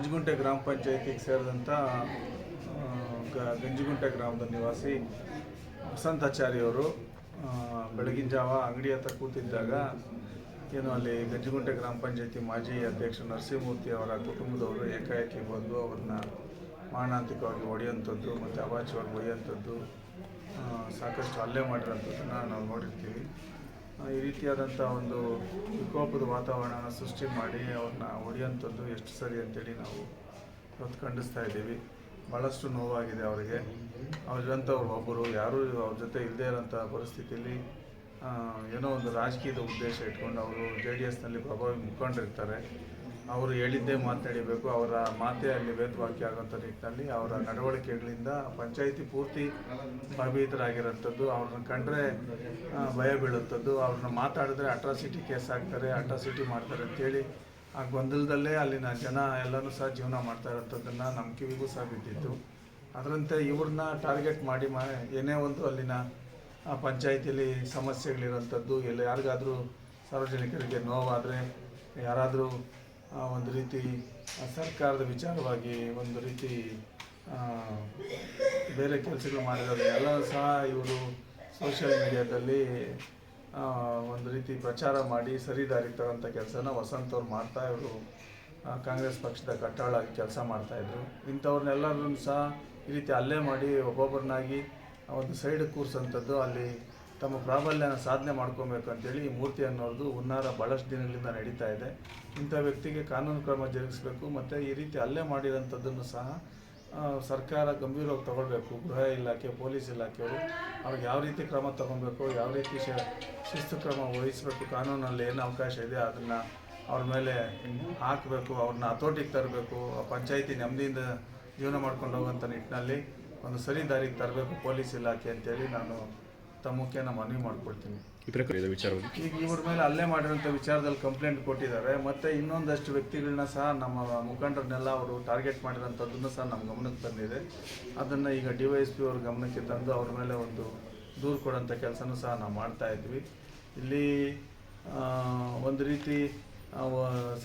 ಗಂಜಗುಂಟೆ ಗ್ರಾಮ ಪಂಚಾಯತಿಗೆ ಸೇರಿದಂಥ ಗಂಜಗುಂಟೆ ಗ್ರಾಮದ ನಿವಾಸಿ ವಸಂತಾಚಾರ್ಯವರು ಬೆಳಗಿನ ಜಾವ ಅಂಗಡಿ ಹತ್ರ ಕೂತಿದ್ದಾಗ ಅಲ್ಲಿ ಗಂಜಗುಂಟೆ ಗ್ರಾಮ ಪಂಚಾಯತಿ ಮಾಜಿ ಅಧ್ಯಕ್ಷ ನರಸಿಂಹಮೂರ್ತಿ ಅವರ ಕುಟುಂಬದವರು ಏಕಾಏಕಿ ಬಂದು ಅವ್ರನ್ನ ಮಾರಣಾಂತಿಕವಾಗಿ ಹೊಡೆಯುವಂಥದ್ದು ಮತ್ತು ಅವಾಚ್ಯವಾಗಿ ಒಯ್ಯುವಂಥದ್ದು, ಸಾಕಷ್ಟು ಹಲ್ಲೆ ಮಾಡಿರೋಂಥದ್ದನ್ನು ನಾವು ನೋಡಿರ್ತೀವಿ. ಈ ರೀತಿಯಾದಂಥ ಒಂದು ವಿಕೋಪದ ವಾತಾವರಣನ ಸೃಷ್ಟಿ ಮಾಡಿ ಅವ್ರನ್ನ ಹೊಡೆಯುವಂಥದ್ದು ಎಷ್ಟು ಸರಿ ಅಂತೇಳಿ ನಾವು ಇವತ್ತು ಖಂಡಿಸ್ತಾ ಇದ್ದೀವಿ. ಭಾಳಷ್ಟು ನೋವಾಗಿದೆ ಅವರಿಗೆ. ಅವ್ರಂಥವ್ರು ಒಬ್ಬರು ಯಾರೂ ಅವ್ರ ಜೊತೆ ಇಲ್ಲದೇ ಇರೋಂಥ ಪರಿಸ್ಥಿತಿಯಲ್ಲಿ ಏನೋ ಒಂದು ರಾಜಕೀಯದ ಉದ್ದೇಶ ಇಟ್ಕೊಂಡು ಅವರು JDSನಲ್ಲಿ ಪ್ರಭಾವಿ ಮುಖಂಡರಿರ್ತಾರೆ. ಅವರು ಹೇಳಿದ್ದೇ ಮಾತನಾಡಬೇಕು, ಅವರ ಮಾತೇ ಅಲ್ಲಿ ವೇದವಾಕ್ಯ ಆಗೋಂಥ ನಿಟ್ಟಿನಲ್ಲಿ ಅವರ ನಡವಳಿಕೆಗಳಿಂದ ಪಂಚಾಯಿತಿ ಪೂರ್ತಿ ಭಯಭೀತರಾಗಿರೋಂಥದ್ದು, ಅವ್ರನ್ನ ಕಂಡ್ರೆ ಭಯ ಬೀಳುವಂಥದ್ದು, ಅವ್ರನ್ನ ಮಾತಾಡಿದ್ರೆ ಅಟ್ರಾಸಿಟಿ ಕೇಸ್ ಹಾಕ್ತಾರೆ, ಅಟ್ರಾಸಿಟಿ ಮಾಡ್ತಾರೆ ಅಂತೇಳಿ ಆ ಗೊಂದಲದಲ್ಲೇ ಅಲ್ಲಿನ ಜನ ಎಲ್ಲರೂ ಸಹ ಜೀವನ ಮಾಡ್ತಾ ಇರೋಂಥದ್ದನ್ನು ನಮ್ಮ ಕಿವಿಗೂ ಸಹ ಬಿದ್ದಿತ್ತು. ಅದರಂತೆ ಇವ್ರನ್ನ ಟಾರ್ಗೆಟ್ ಮಾಡಿ ಏನೇ ಒಂದು ಅಲ್ಲಿನ ಪಂಚಾಯಿತಿಯಲ್ಲಿ ಸಮಸ್ಯೆಗಳಿರೋಂಥದ್ದು, ಎಲ್ಲ ಯಾರಿಗಾದರೂ ಸಾರ್ವಜನಿಕರಿಗೆ ನೋವಾದರೆ, ಯಾರಾದರೂ ಒಂದು ರೀತಿ ಸರ್ಕಾರದ ವಿಚಾರವಾಗಿ ಒಂದು ರೀತಿ ಬೇರೆ ಕೆಲಸಗಳು ಮಾಡಿರೋದು ಎಲ್ಲರೂ ಸಹ ಇವರು ಸೋಷಿಯಲ್ ಮೀಡಿಯಾದಲ್ಲಿ ಒಂದು ರೀತಿ ಪ್ರಚಾರ ಮಾಡಿ ಸರಿದಾರಿ ತಗೋಂಥ ಕೆಲಸನ ವಸಂತ್ ಅವ್ರು ಮಾಡ್ತಾ, ಇವರು ಕಾಂಗ್ರೆಸ್ ಪಕ್ಷದ ಕಟ್ಟಾಳಾಗಿ ಕೆಲಸ ಮಾಡ್ತಾಯಿದ್ರು. ಇಂಥವ್ರನ್ನೆಲ್ಲರೂ ಸಹ ಈ ರೀತಿ ಹಲ್ಲೆ ಮಾಡಿ ಒಬ್ಬೊಬ್ಬರನ್ನಾಗಿ ಒಂದು ಸೈಡ್ ಕೂರಿಸೋಂಥದ್ದು, ಅಲ್ಲಿ ತಮ್ಮ ಪ್ರಾಬಲ್ಯನ ಸಾಧನೆ ಮಾಡ್ಕೊಬೇಕು ಅಂತೇಳಿ ಈ ಮೂರ್ತಿ ಅನ್ನೋದು ಹುನ್ನಾರ ಭಾಳಷ್ಟು ದಿನಗಳಿಂದ ನಡೀತಾ ಇದೆ. ಇಂಥ ವ್ಯಕ್ತಿಗೆ ಕಾನೂನು ಕ್ರಮ ಜರುಗಿಸಬೇಕು ಮತ್ತು ಈ ರೀತಿ ಹಲ್ಲೆ ಮಾಡಿರೋಂಥದ್ದನ್ನು ಸಹ ಸರ್ಕಾರ ಗಂಭೀರವಾಗಿ ತಗೊಳ್ಬೇಕು. ಗೃಹ ಇಲಾಖೆ, ಪೊಲೀಸ್ ಇಲಾಖೆಯವರು ಅವ್ರಿಗೆ ಯಾವ ರೀತಿ ಕ್ರಮ ತಗೊಬೇಕು, ಯಾವ ರೀತಿ ಶಿಸ್ತು ಕ್ರಮ ವಹಿಸಬೇಕು, ಕಾನೂನಲ್ಲಿ ಏನು ಅವಕಾಶ ಇದೆ ಅದನ್ನು ಅವ್ರ ಮೇಲೆ ಹಾಕಬೇಕು, ಅವ್ರನ್ನ ಹತೋಟಿಗೆ ತರಬೇಕು. ಪಂಚಾಯಿತಿ ನೆಮ್ಮದಿಯಿಂದ ಜೀವನ ಮಾಡ್ಕೊಂಡು ಹೋಗೋಂಥ ನಿಟ್ಟಿನಲ್ಲಿ ಒಂದು ಸರಿ ದಾರಿಗೆ ತರಬೇಕು ಪೊಲೀಸ್ ಇಲಾಖೆ ಅಂತೇಳಿ ನಾನು ತಮ್ಮ ಮುಖ್ಯನ ಮನವಿ ಮಾಡ್ಕೊಳ್ತೀನಿ. ಈಗ ಇವ್ರ ಮೇಲೆ ಹಲ್ಲೆ ಮಾಡಿರೋಂಥ ವಿಚಾರದಲ್ಲಿ ಕಂಪ್ಲೇಂಟ್ ಕೊಟ್ಟಿದ್ದಾರೆ. ಮತ್ತು ಇನ್ನೊಂದಷ್ಟು ವ್ಯಕ್ತಿಗಳನ್ನ ಸಹ ನಮ್ಮ ಮುಖಂಡರನ್ನೆಲ್ಲ ಅವರು ಟಾರ್ಗೆಟ್ ಮಾಡಿರೋಂಥದ್ದನ್ನು ಸಹ ನಮ್ಮ ಗಮನಕ್ಕೆ ಬಂದಿದೆ. ಅದನ್ನು ಈಗ DYSP ಅವ್ರ ಗಮನಕ್ಕೆ ತಂದು ಅವ್ರ ಮೇಲೆ ಒಂದು ದೂರು ಕೊಡೋಂಥ ಕೆಲಸನೂ ಸಹ ನಾವು ಮಾಡ್ತಾಯಿದ್ವಿ. ಇಲ್ಲಿ ಒಂದು ರೀತಿ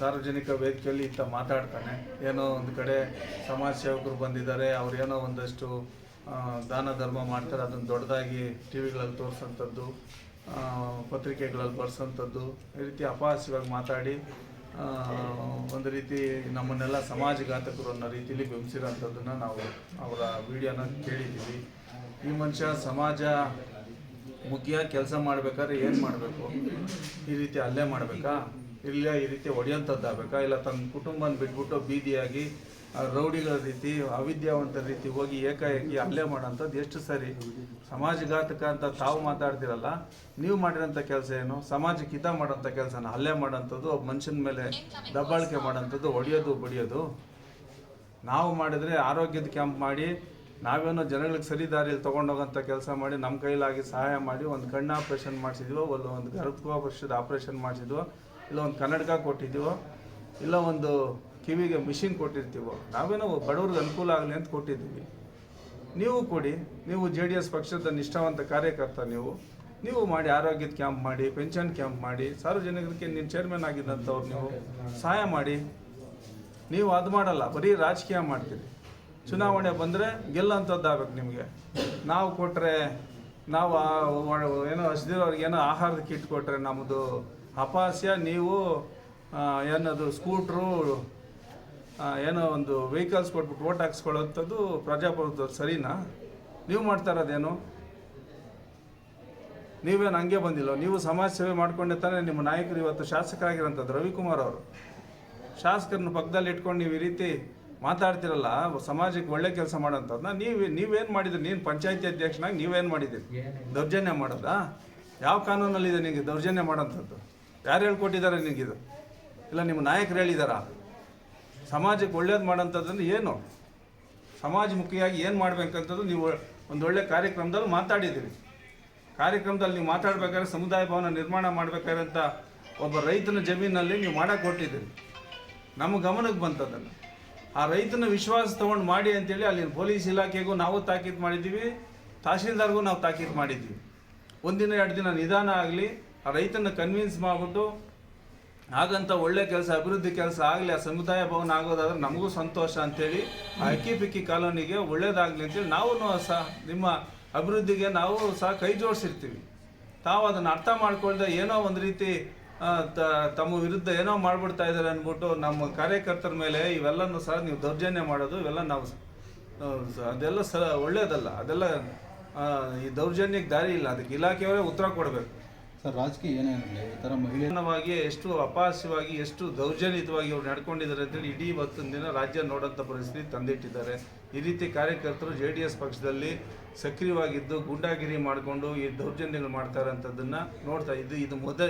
ಸಾರ್ವಜನಿಕ ವೇದಿಕೆಯಲ್ಲಿ ಇತ್ತ ಮಾತಾಡ್ತಾನೆ, ಏನೋ ಒಂದು ಕಡೆ ಸಮಾಜ ಸೇವಕರು ಬಂದಿದ್ದಾರೆ, ಅವ್ರು ಏನೋ ಒಂದಷ್ಟು ದಾನ ಧರ್ಮ ಮಾಡ್ತಾರೆ, ಅದನ್ನು ದೊಡ್ಡದಾಗಿ TV ಗಳಲ್ಲಿ ತೋರಿಸೋಂಥದ್ದು, ಪತ್ರಿಕೆಗಳಲ್ಲಿ ಬರ್ಸೋಂಥದ್ದು, ಈ ರೀತಿ ಅಪಹಾಸ್ಯವಾಗಿ ಮಾತಾಡಿ ಒಂದು ರೀತಿ ನಮ್ಮನ್ನೆಲ್ಲ ಸಮಾಜಘಾತಕರು ಅನ್ನೋ ರೀತಿಯಲ್ಲಿ ಬಿಂಬಿಸಿರೋಂಥದ್ದನ್ನು ನಾವು ಅವರ ವಿಡಿಯೋನ ಕೇಳಿದ್ದೀವಿ. ಈ ಮನುಷ್ಯ ಸಮಾಜ ಮುಖ್ಯ ಕೆಲಸ ಮಾಡಬೇಕಾದ್ರೆ ಏನು ಮಾಡಬೇಕು? ಈ ರೀತಿ ಹಲ್ಲೆ ಮಾಡಬೇಕಾ? ಇಲ್ಲ ಈ ರೀತಿ ಹೊಡೆಯೋಂಥದ್ದಾಗಬೇಕಾ? ಇಲ್ಲ ತನ್ನ ಕುಟುಂಬನ ಬಿಟ್ಬಿಟ್ಟು ಬೀದಿಯಾಗಿ ರೌಡಿಗಳ ರೀತಿ, ಅವಿದ್ಯಾವಂತರ ರೀತಿ ಹೋಗಿ ಏಕಾಏಕಿ ಹಲ್ಲೆ ಮಾಡೋಂಥದ್ದು ಎಷ್ಟು ಸರಿ? ಸಮಾಜಘಾತಕ ಅಂತ ತಾವು ಮಾತಾಡ್ತಿರಲ್ಲ, ನೀವು ಮಾಡಿರೋಂಥ ಕೆಲಸ ಏನು? ಸಮಾಜಕ್ಕೆ ಹಿತ ಮಾಡೋಂಥ ಕೆಲಸನ ಹಲ್ಲೆ ಮಾಡೋಂಥದ್ದು, ಒಬ್ಬ ಮನುಷ್ಯನ ಮೇಲೆ ದಬ್ಬಾಳಿಕೆ ಮಾಡೋಂಥದ್ದು, ಹೊಡೆಯೋದು ಬಡಿಯೋದು. ನಾವು ಮಾಡಿದರೆ ಆರೋಗ್ಯದ ಕ್ಯಾಂಪ್ ಮಾಡಿ, ನಾವೇನೋ ಜನಗಳಿಗೆ ಸರಿ ದಾರಿಯಲ್ಲಿ ತೊಗೊಂಡೋಗೋಂಥ ಕೆಲಸ ಮಾಡಿ, ನಮ್ಮ ಕೈಲಾಗಿ ಸಹಾಯ ಮಾಡಿ, ಒಂದು ಕಣ್ಣು ಆಪ್ರೇಷನ್ ಮಾಡಿಸಿದ್ವೋ, ಒಂದು ಗರ್ಭಕೋಶದ ಆಪ್ರೇಷನ್ ಮಾಡಿಸಿದ್ವೋ, ಇಲ್ಲ ಒಂದು ಕನ್ನಡಕ ಕೊಟ್ಟಿದ್ದೀವೋ, ಇಲ್ಲ ಒಂದು ಕಿವಿಗೆ ಮಿಷಿನ್ ಕೊಟ್ಟಿರ್ತೀವೋ, ನಾವೇನೋ ಬಡವ್ರಿಗೆ ಅನುಕೂಲ ಆಗಲಿ ಅಂತ ಕೊಟ್ಟಿದ್ದೀವಿ. ನೀವು ಕೊಡಿ, ನೀವು JDS ಪಕ್ಷದ ನಿಷ್ಠಾವಂತ ಕಾರ್ಯಕರ್ತ, ನೀವು ಮಾಡಿ, ಆರೋಗ್ಯದ ಕ್ಯಾಂಪ್ ಮಾಡಿ, ಪೆನ್ಷನ್ ಕ್ಯಾಂಪ್ ಮಾಡಿ, ಸಾರ್ವಜನಿಕರಿಗೆ ನೀವು ಚೇರ್ಮನ್ ಆಗಿದ್ದಂಥವ್ರು ನೀವು ಸಹಾಯ ಮಾಡಿ. ನೀವು ಅದು ಮಾಡಲ್ಲ, ಬರೀ ರಾಜಕೀಯ ಮಾಡ್ತೀರಿ. ಚುನಾವಣೆ ಬಂದರೆ ಗೆಲ್ಲೋಂಥದ್ದಾಗಬೇಕು ನಿಮಗೆ. ನಾವು ಕೊಟ್ಟರೆ, ನಾವು ಏನೋ ಹಸಿದಿರೋರಿಗೆ ಏನೋ ಆಹಾರದ ಕಿಟ್ ಕೊಟ್ಟರೆ ನಮ್ಮದು ಅಪಹಾಸ್ಯ. ನೀವು ಏನದು ಸ್ಕೂಟ್ರು, ಏನೋ ಒಂದು ವೆಹಿಕಲ್ಸ್ ಕೊಟ್ಬಿಟ್ಟು ಓಟ್ ಹಾಕ್ಸ್ಕೊಳ್ಳೋಂಥದ್ದು ಪ್ರಜಾಪ್ರಭುತ್ವ ಸರಿನಾ? ನೀವು ಮಾಡ್ತಾ ಇರೋದೇನು? ನೀವೇನು ಹಂಗೆ ಬಂದಿಲ್ಲ? ನೀವು ಸಮಾಜ ಸೇವೆ ಮಾಡ್ಕೊಂಡೆ ತಾನೇ ನಿಮ್ಮ ನಾಯಕರು ಇವತ್ತು ಶಾಸಕರಾಗಿರೋಂಥದ್ದು. ರವಿಕುಮಾರ್ ಅವರು ಶಾಸಕರನ್ನ ಪಕ್ಕದಲ್ಲಿ ಇಟ್ಕೊಂಡು ನೀವು ಈ ರೀತಿ ಮಾತಾಡ್ತಿರಲ್ಲ, ಸಮಾಜಕ್ಕೆ ಒಳ್ಳೆ ಕೆಲಸ ಮಾಡೋಂಥದ್ದನ್ನ ನೀವೇನು ಮಾಡಿದ್ರಿ? ನೀನು ಪಂಚಾಯತಿ ಅಧ್ಯಕ್ಷನಾಗಿ ನೀವೇನು ಮಾಡಿದ್ದೀರಿ? ದೌರ್ಜನ್ಯ ಮಾಡೋದಾ? ಯಾವ ಕಾನೂನಲ್ಲಿದೆ ನಿಮಗೆ ದೌರ್ಜನ್ಯ ಮಾಡೋಂಥದ್ದು? ಯಾರು ಹೇಳ್ಕೊಟ್ಟಿದ್ದಾರೆ ನಿಮಗಿದು? ಇಲ್ಲ ನಿಮ್ಮ ನಾಯಕರು ಹೇಳಿದಾರಾ? ಸಮಾಜಕ್ಕೆ ಒಳ್ಳೇದು ಮಾಡೋಂಥದ್ದನ್ನು ಏನು ಸಮಾಜಮುಖಿಯಾಗಿ ಏನು ಮಾಡಬೇಕಂಥದ್ದು ನೀವು ಒಂದೊಳ್ಳೆ ಕಾರ್ಯಕ್ರಮದಲ್ಲಿ ಮಾತಾಡಿದ್ದೀರಿ. ಕಾರ್ಯಕ್ರಮದಲ್ಲಿ ನೀವು ಮಾತಾಡಬೇಕಾದ್ರೆ ಸಮುದಾಯ ಭವನ ನಿರ್ಮಾಣ ಮಾಡಬೇಕಾದ್ರೆ ಅಂತ ಒಬ್ಬ ರೈತನ ಜಮೀನಲ್ಲಿ ನೀವು ಮಾಡೋಕ್ಕೆ ಕೊಟ್ಟಿದ್ದೀರಿ. ನಮ್ಮ ಗಮನಕ್ಕೆ ಬಂತದನ್ನು. ಆ ರೈತನ ವಿಶ್ವಾಸ ತೊಗೊಂಡು ಮಾಡಿ ಅಂತೇಳಿ ಅಲ್ಲಿನ ಪೊಲೀಸ್ ಇಲಾಖೆಗೂ ನಾವು ತಾಕೀತು ಮಾಡಿದ್ದೀವಿ, ತಹಶೀಲ್ದಾರ್ಗೂ ನಾವು ತಾಕೀತು ಮಾಡಿದ್ದೀವಿ. ಒಂದಿನ ಎರಡು ದಿನ ನಿಧಾನ ಆಗಲಿ, ಆ ರೈತನ ಕನ್ವಿನ್ಸ್ ಮಾಡಿಬಿಟ್ಟು ಹಾಗಂತ ಒಳ್ಳೆ ಕೆಲಸ ಅಭಿವೃದ್ಧಿ ಕೆಲಸ ಆಗಲಿ, ಆ ಸಮುದಾಯ ಭವನ ಆಗೋದಾದ್ರೆ ನಮಗೂ ಸಂತೋಷ ಅಂತೇಳಿ ಆ ಅಕ್ಕಿ ಪಿಕ್ಕಿ ಕಾಲೋನಿಗೆ ಒಳ್ಳೇದಾಗಲಿ ಅಂತೇಳಿ ನಾವು ಸಹ ನಿಮ್ಮ ಅಭಿವೃದ್ಧಿಗೆ ನಾವು ಸಹ ಕೈ ಜೋಡಿಸಿರ್ತೀವಿ. ತಾವು ಅದನ್ನು ಅರ್ಥ ಮಾಡ್ಕೊಳ್ದೆ ಏನೋ ಒಂದು ರೀತಿ ತಮ್ಮ ವಿರುದ್ಧ ಏನೋ ಮಾಡ್ಬಿಡ್ತಾ ಇದ್ದಾರೆ ಅಂದ್ಬಿಟ್ಟು ನಮ್ಮ ಕಾರ್ಯಕರ್ತರ ಮೇಲೆ ಇವೆಲ್ಲನೂ ಸಹ ನೀವು ದೌರ್ಜನ್ಯ ಮಾಡೋದು, ಇವೆಲ್ಲ ನಾವು ಅದೆಲ್ಲ ಒಳ್ಳೇದಲ್ಲ. ಅದೆಲ್ಲ ಈ ದೌರ್ಜನ್ಯಕ್ಕೆ ದಾರಿ ಇಲ್ಲ. ಅದಕ್ಕೆ ಇಲಾಖೆಯವರೇ ಉತ್ತರ ಕೊಡಬೇಕು. ಸರ್, ರಾಜಕೀಯ ಏನೇನಿಲ್ಲ ಈ ಥರ ಮಹಿಳೆಯವಾಗಿ ಎಷ್ಟು ಅಪಹಾಸ್ಯವಾಗಿ ಎಷ್ಟು ದೌರ್ಜನ್ಯಯುತವಾಗಿ ಅವ್ರು ನಡ್ಕೊಂಡಿದ್ದಾರೆ ಅಂತೇಳಿ ಇಡೀ ಇವತ್ತಿನ ದಿನ ರಾಜ್ಯ ನೋಡೋಂಥ ಪರಿಸ್ಥಿತಿ ತಂದಿಟ್ಟಿದ್ದಾರೆ. ಈ ರೀತಿ ಕಾರ್ಯಕರ್ತರು JDS ಪಕ್ಷದಲ್ಲಿ ಸಕ್ರಿಯವಾಗಿದ್ದು ಗೂಂಡಾಗಿರಿ ಮಾಡಿಕೊಂಡು ಈ ದೌರ್ಜನ್ಯಗಳು ಮಾಡ್ತಾ ಇರೋಂಥದ್ದನ್ನು ನೋಡ್ತಾ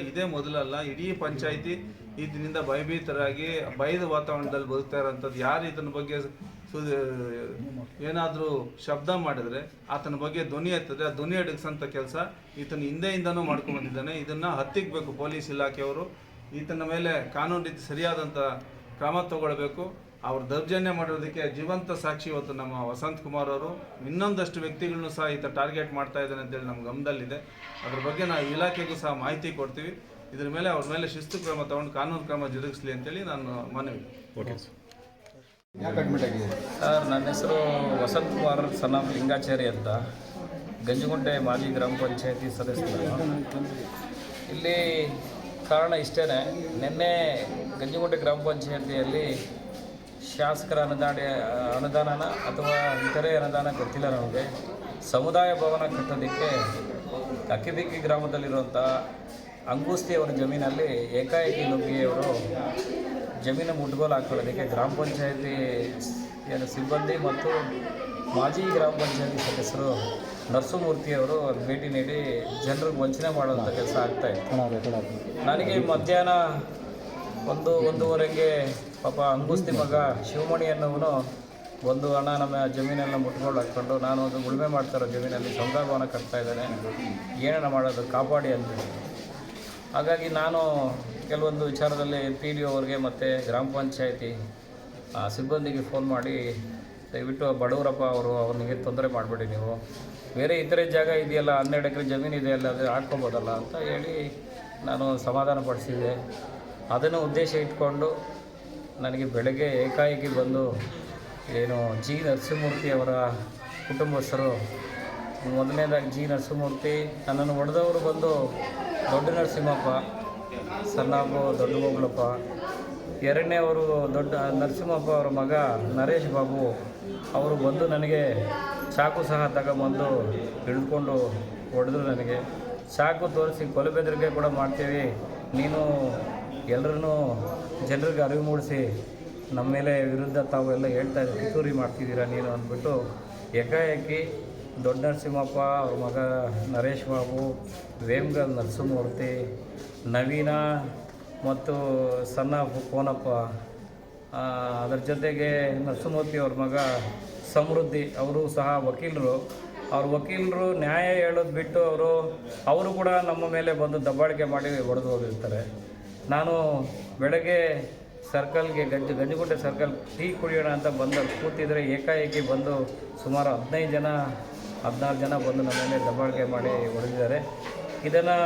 ಇದೇ ಮೊದಲಲ್ಲ. ಇಡೀ ಪಂಚಾಯಿತಿ ಇದರಿಂದ ಭಯಭೀತರಾಗಿ ಭಯದ ವಾತಾವರಣದಲ್ಲಿ ಬದುಕ್ತಾ ಇರೋಂಥದ್ದು. ಯಾರು ಇದನ್ನ ಬಗ್ಗೆ ಏನಾದರೂ ಶಬ್ದ ಮಾಡಿದ್ರೆ ಆತನ ಬಗ್ಗೆ ಧ್ವನಿ ಎತ್ತದೆ, ಆ ಧ್ವನಿ ಅಡಗಿಸೋಂಥ ಕೆಲಸ ಈತನ ಹಿಂದೆಯಿಂದನೂ ಮಾಡ್ಕೊಂಡು ಬಂದಿದ್ದಾನೆ. ಇದನ್ನು ಹತ್ತಿಕ್ಕಬೇಕು ಪೊಲೀಸ್ ಇಲಾಖೆಯವರು. ಈತನ ಮೇಲೆ ಕಾನೂನು ರೀತಿ ಸರಿಯಾದಂಥ ಕ್ರಮ ತಗೊಳ್ಬೇಕು. ಅವ್ರು ದೌರ್ಜನ್ಯ ಮಾಡೋದಕ್ಕೆ ಜೀವಂತ ಸಾಕ್ಷಿ ಇವತ್ತು ನಮ್ಮ ವಸಂತ್ ಕುಮಾರ್ ಅವರು. ಇನ್ನೊಂದಷ್ಟು ವ್ಯಕ್ತಿಗಳನ್ನು ಸಹ ಈತ ಟಾರ್ಗೆಟ್ ಮಾಡ್ತಾ ಇದ್ದಾನೆ ಅಂತೇಳಿ ನಮ್ಮ ಗಮನದಲ್ಲಿದೆ. ಅದ್ರ ಬಗ್ಗೆ ನಾವು ಇಲಾಖೆಗೂ ಸಹ ಮಾಹಿತಿ ಕೊಡ್ತೀವಿ. ಇದ್ರ ಮೇಲೆ ಅವ್ರ ಮೇಲೆ ಶಿಸ್ತು ಕ್ರಮ ತಗೊಂಡು ಕಾನೂನು ಕ್ರಮ ಜರುಗಿಸಲಿ ಅಂತೇಳಿ ನಾನು ಮನವಿ. ಓಕೆ ಯಾಕೆ ಅಡ್ಮಿಟ್ ಆಗಿದೆ ಸರ್? ನನ್ನ ಹೆಸರು ವಸಂತ್ ಕುಮಾರ್ ಸನ್ ಆಫ್ ಲಿಂಗಾಚಾರಿ ಅಂತ, ಗಂಜಗುಂಟೆ ಮಾಜಿ ಗ್ರಾಮ ಪಂಚಾಯತಿ ಸದಸ್ಯರು. ಇಲ್ಲಿ ಕಾರಣ ಇಷ್ಟೇ, ನಿನ್ನೆ ಗಂಜಗುಂಟೆ ಗ್ರಾಮ ಪಂಚಾಯತಿಯಲ್ಲಿ ಶಾಸಕರ ಅನುದಾನ ಅಥವಾ ಇತರೆ ಅನುದಾನ ಗೊತ್ತಿಲ್ಲ ನಮಗೆ, ಸಮುದಾಯ ಭವನ ಕಟ್ಟೋದಕ್ಕೆ ಅಕ್ಕಿಬಿಕ್ಕಿ ಗ್ರಾಮದಲ್ಲಿರುವಂಥ ಅಂಗುಸ್ತಿಯವರ ಜಮೀನಲ್ಲಿ ಏಕಾಏಕಿ ನುಗ್ಗಿಯವರು ಜಮೀನು ಮುಟ್ಗೋಲು ಹಾಕೊಳ್ಳೋದಕ್ಕೆ ಗ್ರಾಮ ಪಂಚಾಯತಿ ಸಿಬ್ಬಂದಿ ಮತ್ತು ಮಾಜಿ ಗ್ರಾಮ ಪಂಚಾಯತಿ ಸದಸ್ಯರು ನರಸಿಂಹಮೂರ್ತಿಯವರು ಭೇಟಿ ನೀಡಿ ಜನರಿಗೆ ವಂಚನೆ ಮಾಡುವಂಥ ಕೆಲಸ ಆಗ್ತಾಯಿತ್ತು. ನನಗೆ ಮಧ್ಯಾಹ್ನ 1:30ಗೆ ಪಾಪ ಅಂಗುಸ್ತಿ ಮಗ ಶಿವಮಣಿ ಅನ್ನೋವನು ಒಂದು ಹಣ ನಮ್ಮ ಜಮೀನೆಲ್ಲ ಮುಟ್ಕೊಂಡು ಹಾಕ್ಕೊಂಡು, ನಾನು ಒಂದು ಉಳುಮೆ ಮಾಡ್ತಾರೋ ಜಮೀನಲ್ಲಿ ಸಮುದಾಯ ಭವನ ಕಟ್ತಾ ಇದ್ದಾನೆ, ಏನೇನು ಮಾಡೋದು ಕಾಪಾಡಿ ಅಂದ್ಬಿಟ್ಟು. ಹಾಗಾಗಿ ನಾನು ಕೆಲವೊಂದು ವಿಚಾರದಲ್ಲಿ PDO ಅವ್ರಿಗೆ ಮತ್ತು ಗ್ರಾಮ ಪಂಚಾಯತಿ ಸಿಬ್ಬಂದಿಗೆ ಫೋನ್ ಮಾಡಿ, ದಯವಿಟ್ಟು ಬಡವರಪ್ಪ ಅವ್ರಿಗೆ ತೊಂದರೆ ಮಾಡಬೇಡಿ, ನೀವು ಬೇರೆ ಇತರೆ ಜಾಗ ಇದೆಯಲ್ಲ, 12 ಎಕರೆ ಜಮೀನು ಇದೆಯಲ್ಲ, ಅದು ಹಾಕ್ಕೊಬೋದಲ್ಲ ಅಂತ ಹೇಳಿ ನಾನು ಸಮಾಧಾನ ಪಡಿಸಿದೆ. ಅದನ್ನು ಉದ್ದೇಶ ಇಟ್ಕೊಂಡು ನನಗೆ ಬೆಳಗ್ಗೆ ಏಕಾಏಕಿ ಬಂದು ಏನು G ನರಸಿಂಹಮೂರ್ತಿ ಅವರ ಕುಟುಂಬಸ್ಥರು, ಮೊದಲನೇದಾಗಿ G ನರಸಿಂಹಮೂರ್ತಿ, ನನ್ನನ್ನು ಹೊಡೆದವರು ಬಂದು ದೊಡ್ಡ ನರಸಿಂಹಪ್ಪ, ಸಣ್ಣಪ್ಪ, ದೊಡ್ಡ ಗೋಗುಲಪ್ಪ, ಎರಡನೇವರು ದೊಡ್ಡ ನರಸಿಂಹಪ್ಪ ಅವರ ಮಗ ನರೇಶ್ ಬಾಬು ಅವರು ಬಂದು ನನಗೆ ಚಾಕು ಸಹ ತಗೊಂಬಂದು ಹಿಡಿದುಕೊಂಡು ಹೊಡೆದ್ರು. ನನಗೆ ಚಾಕು ತೋರಿಸಿ ಕೊಲೆ ಬೆದರಿಕೆ ಕೂಡ ಮಾಡ್ತೀವಿ, ನೀನು ಎಲ್ಲರನ್ನೂ ಜನರಿಗೆ ಅರಿವು ಮೂಡಿಸಿ ನಮ್ಮ ಮೇಲೆ ವಿರುದ್ಧ ತಾವು ಎಲ್ಲ ಹೇಳ್ತಾ ಇದ್ದೀವಿ, ಪಿತೂರಿ ಮಾಡ್ತಿದ್ದೀರಾ ನೀನು ಅಂದ್ಬಿಟ್ಟು ಏಕಾಏಕಿ ದೊಡ್ಡ ನರಸಿಂಹಪ್ಪ ಅವ್ರ ಮಗ ನರೇಶ್ ಬಾಬು, ವೇಮಗಲ್ ನರಸಿಂಹಮೂರ್ತಿ, ನವೀನ ಮತ್ತು ಸಣ್ಣ ಕೋನಪ್ಪ, ಅದರ ಜೊತೆಗೆ ನರಸಿಂಹಮೂರ್ತಿ ಅವ್ರ ಮಗ ಸಮೃದ್ಧಿ ಅವರು ಸಹ ವಕೀಲರು. ಅವ್ರ ವಕೀಲರು ನ್ಯಾಯ ಹೇಳೋದು ಬಿಟ್ಟು ಅವರು ಕೂಡ ನಮ್ಮ ಮೇಲೆ ಬಂದು ದಬ್ಬಾಳಿಕೆ ಮಾಡಿ ಹೊಡೆದು ಹೋಗಿರ್ತಾರೆ. ನಾನು ಬೆಳಗ್ಗೆ ಸರ್ಕಲ್ಗೆ ಗಂಜಗುಂಟೆ ಸರ್ಕಲ್ ಟೀ ಕುಡಿಯೋಣ ಅಂತ ಬಂದು ಕೂತಿದ್ರೆ ಏಕಾಏಕಿ ಬಂದು ಸುಮಾರು 16 ಜನ ಬಂದು ನಮ್ಮ ಮೇಲೆ ದಬ್ಬಾಳಿಕೆ ಮಾಡಿ ಹೊಡೆದಿದ್ದಾರೆ. ಇದನ್ನು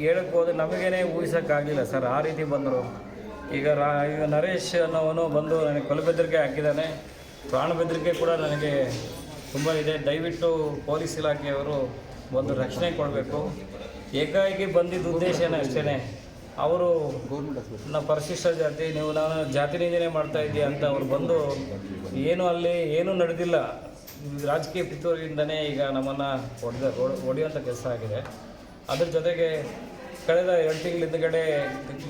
ಹೇಳಕ್ಕೆ ಹೋದ್ರೆ ನಮಗೇನೆ ಊಹಿಸೋಕ್ಕಾಗಲಿಲ್ಲ ಸರ್, ಆ ರೀತಿ ಬಂದರು. ಈಗ ನರೇಶ್ ಅನ್ನೋವನು ಬಂದು ನನಗೆ ಕೊಲೆ ಬೆದರಿಕೆ ಹಾಕಿದ್ದಾನೆ, ಪ್ರಾಣ ಬೆದರಿಕೆ ಕೂಡ ನನಗೆ ತುಂಬ ಇದೆ. ದಯವಿಟ್ಟು ಪೊಲೀಸ್ ಇಲಾಖೆಯವರು ಒಂದು ರಕ್ಷಣೆ ಕೊಡಬೇಕು. ಏಕಾಏಕಿ ಬಂದಿದ್ದ ಉದ್ದೇಶನೇ ಅಷ್ಟೇ, ಅವರು ನಾವು ಪರಿಶಿಷ್ಟ ಜಾತಿ, ನೀವು ನಾನು ಜಾತಿ ನಿಂದನೆ ಮಾಡ್ತಾ ಇದ್ದೀಯ ಅಂತ ಅವ್ರು ಬಂದು ಅಲ್ಲಿ ಏನೂ ನಡೆದಿಲ್ಲ, ರಾಜಕೀಯ ಪಿತೂರಿಯಿಂದನೇ ಈಗ ನಮ್ಮನ್ನು ಹೊಡೆಯುವಂಥ ಕೆಲಸ ಆಗಿದೆ. ಅದ್ರ ಜೊತೆಗೆ ಕಳೆದ 2 ತಿಂಗಳ ಹಿಂದುಗಡೆ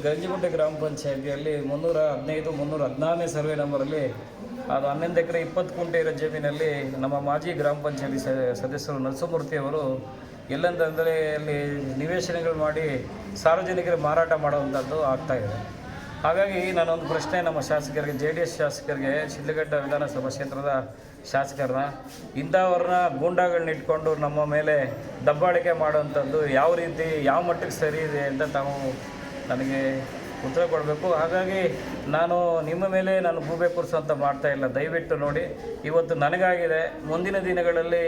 ಗಂಜಗುಂಟೆ ಗ್ರಾಮ ಪಂಚಾಯತಿಯಲ್ಲಿ 316ನೇ ಸರ್ವೆ ನಂಬರಲ್ಲಿ ಅದು 11 ಎಕರೆ 20 ಗುಂಟೆ ಇರೋ ಜಮೀನಲ್ಲಿ ನಮ್ಮ ಮಾಜಿ ಗ್ರಾಮ ಪಂಚಾಯತಿ ಸದಸ್ಯರು ನರಸಿಂಹಮೂರ್ತಿಯವರು ಎಲ್ಲಂತಂದರೆ ಅಲ್ಲಿ ನಿವೇಶನಗಳು ಮಾಡಿ ಸಾರ್ವಜನಿಕರಿಗೆ ಮಾರಾಟ ಮಾಡುವಂಥದ್ದು ಆಗ್ತಾಯಿದೆ. ಹಾಗಾಗಿ ನಾನೊಂದು ಪ್ರಶ್ನೆ ನಮ್ಮ ಶಾಸಕರಿಗೆ, JDS ಶಾಸಕರಿಗೆ, ಶಿಡ್ಲಘಟ್ಟ ವಿಧಾನಸಭಾ ಕ್ಷೇತ್ರದ ಶಾಸಕರನ್ನ, ಇಂಥವ್ರನ್ನ ಗೂಂಡಾಗಳನ್ನ ಇಟ್ಕೊಂಡು ನಮ್ಮ ಮೇಲೆ ದಬ್ಬಾಳಿಕೆ ಮಾಡುವಂಥದ್ದು ಯಾವ ರೀತಿ ಯಾವ ಮಟ್ಟಕ್ಕೆ ಸರಿ ಇದೆ ಅಂತ ತಾವು ನನಗೆ ಉತ್ತರ ಕೊಡಬೇಕು. ಹಾಗಾಗಿ ನಾನು ನಿಮ್ಮ ಮೇಲೆ ನಾನು ಗೂಬೆ ಕೂರಿಸೋಂತ ಮಾಡ್ತಾ ಇಲ್ಲ. ದಯವಿಟ್ಟು ನೋಡಿ, ಇವತ್ತು ನನಗಾಗಿದೆ, ಮುಂದಿನ ದಿನಗಳಲ್ಲಿ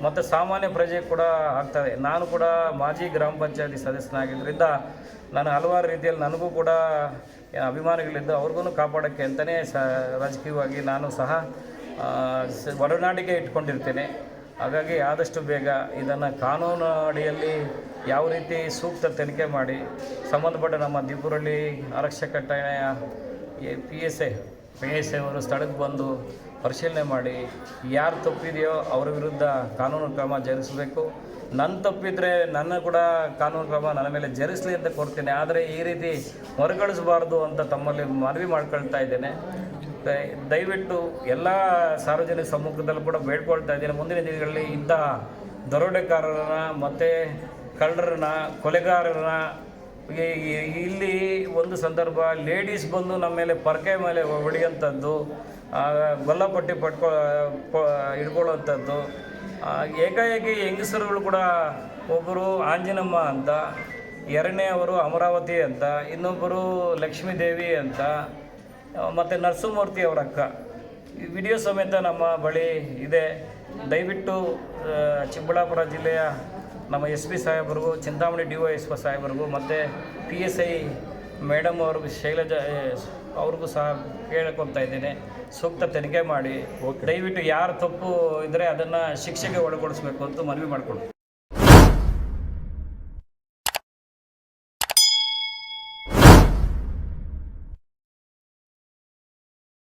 ಮತ್ತು ಸಾಮಾನ್ಯ ಪ್ರಜೆ ಕೂಡ ಆಗ್ತದೆ. ನಾನು ಕೂಡ ಮಾಜಿ ಗ್ರಾಮ ಪಂಚಾಯತಿ ಸದಸ್ಯನಾಗಿದ್ದರಿಂದ ನಾನು ಹಲವಾರು ರೀತಿಯಲ್ಲಿ ನನಗೂ ಕೂಡ ಅಭಿಮಾನಿಗಳಿದ್ದು ಅವ್ರಿಗೂ ಕಾಪಾಡೋಕ್ಕೆ ಅಂತಲೇ ರಾಜಕೀಯವಾಗಿ ನಾನು ಸಹ ಒಡನಾಟಿಕೆ ಇಟ್ಕೊಂಡಿರ್ತೇನೆ. ಹಾಗಾಗಿ ಆದಷ್ಟು ಬೇಗ ಇದನ್ನು ಕಾನೂನು ಅಡಿಯಲ್ಲಿ ಯಾವ ರೀತಿ ಸೂಕ್ತ ತನಿಖೆ ಮಾಡಿ ಸಂಬಂಧಪಟ್ಟ ನಮ್ಮ ದಿಬ್ಬುರಳ್ಳಿ ಆರಕ್ಷಕ ಠಾಣೆಯ ಪಿ ಎಸ್ ಐ ಅವರು ಸ್ಥಳಕ್ಕೆ ಬಂದು ಪರಿಶೀಲನೆ ಮಾಡಿ ಯಾರು ತಪ್ಪಿದೆಯೋ ಅವರ ವಿರುದ್ಧ ಕಾನೂನು ಕ್ರಮ ಜರುಗಿಸಬೇಕು. ನನ್ನ ತಪ್ಪಿದರೆ ನನ್ನ ಕೂಡ ಕಾನೂನು ಕ್ರಮ ನನ್ನ ಮೇಲೆ ಜರುಗಿಸಲಿ ಅಂತ ಕೊಡ್ತೇನೆ. ಆದರೆ ಈ ರೀತಿ ಹೊರಗಳಿಸಬಾರ್ದು ಅಂತ ತಮ್ಮಲ್ಲಿ ಮನವಿ ಮಾಡ್ಕೊಳ್ತಾ ಇದ್ದೇನೆ. ದಯವಿಟ್ಟು ಎಲ್ಲ ಸಾರ್ವಜನಿಕ ಸಮ್ಮುಖದಲ್ಲೂ ಕೂಡ ಬೇಡ್ಕೊಳ್ತಾ ಇದ್ದೇನೆ, ಮುಂದಿನ ದಿನಗಳಲ್ಲಿ ಇಂಥ ದರೋಡೆಕಾರರನ್ನ ಮತ್ತು ಕಳ್ಳರನ್ನ, ಕೊಲೆಗಾರರನ್ನ, ಇಲ್ಲಿ ಒಂದು ಸಂದರ್ಭ ಲೇಡೀಸ್ ಬಂದು ನಮ್ಮ ಮೇಲೆ ಪರಕೆ ಮೇಲೆ ಹೊಡೆಯುವಂಥದ್ದು, ಗೊಲ್ಲಪಟ್ಟಿ ಹಿಡ್ಕೊಳ್ಳುವಂಥದ್ದು, ಏಕಾಏಕಿ ಹೆಂಗಸರುಗಳು ಕೂಡ ಒಬ್ಬರು ಆಂಜನಮ್ಮ ಅಂತ, ಎರಡನೆಯವರು ಅಮರಾವತಿ ಅಂತ, ಇನ್ನೊಬ್ಬರು ಲಕ್ಷ್ಮೀದೇವಿ ಅಂತ, ಮತ್ತು ನರಸಿಂಹಮೂರ್ತಿ ಅವರ ಅಕ್ಕ. ಈ ವಿಡಿಯೋ ಸಮೇತ ನಮ್ಮ ಬಳಿ ಇದೆ. ದಯವಿಟ್ಟು ಚಿಕ್ಕಬಳ್ಳಾಪುರ ಜಿಲ್ಲೆಯ ನಮ್ಮ ಎಸ್ ಪಿ ಸಾಹೇಬರಿಗೂ, ಚಿಂತಾಮಣಿ DYSP ಸಾಹೇಬರಿಗೂ ಮತ್ತು PSI ಮೇಡಮ್ ಅವ್ರಿಗೂ, ಶೈಲಜಾ ಅವ್ರಿಗೂ ಸಹ ಕೇಳ್ಕೊತಾ ಇದ್ದೇನೆ, ಸೂಕ್ತ ತನಿಖೆ ಮಾಡಿ ದಯವಿಟ್ಟು ಯಾರು ತಪ್ಪು ಇದ್ದರೆ ಅದನ್ನು ಶಿಕ್ಷೆಗೆ ಒಳಗೊಳಿಸಬೇಕು ಅಂತ ಮನವಿ ಮಾಡಿಕೊಂಡು